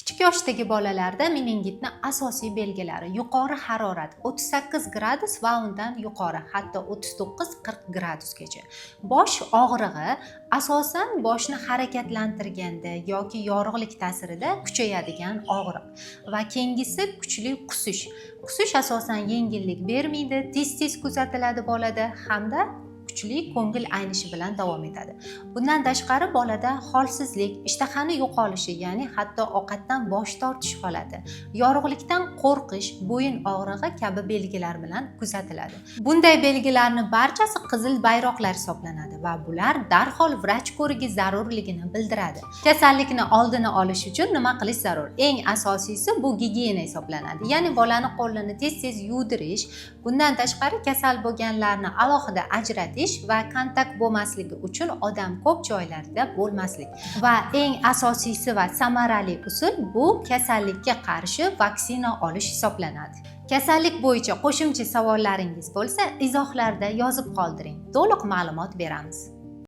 Kichik yoshdagi bolalarda meningitning asosiy belgilari yuqori harorat 38 gradus va undan yuqori, hatto 39-40 gradusgacha. Bosh og'rig'i asosan boshni harakatlantirganda yoki yorug'lik ta'sirida kuchayadigan og'riq va keyingisi kuchli qusish. Qusish asosan yengillik bermaydi, tez-tez kuzatiladi bolada hamda kuchli ko'ngil aynishi bilan davom etadi. Bundan tashqari bolada holsizlik, ishtahani yo'qolishi, ya'ni hatto ovqatdan bosh tortish holati, yorug'likdan qo'rqish, bo'yin og'rig'i kabi belgilar bilan kuzatiladi. Bunday belgilarning barchasi qizil bayroqlar hisoblanadi va bular darhol vrach ko'rigi zarurligini bildiradi. Kasallikni oldini olish uchun nima qilish zarur? Eng asosiysi bu gigiyena hisoblanadi. Ya'ni bolani qo'lini tez-tez yuvdirish, bundan tashqari kasal bo'lganlarni alohida ajratish va kontakt bo'lmasligi uchun odam ko'p joylarda bo'lmaslik. Va eng asosiysi va samarali usul bu kasallikka qarshi vaksina olish hisoblanadi. Kasallik bo'yicha qo'shimcha savollaringiz bo'lsa, izohlarda yozib qoldiring. To'liq ma'lumot beramiz.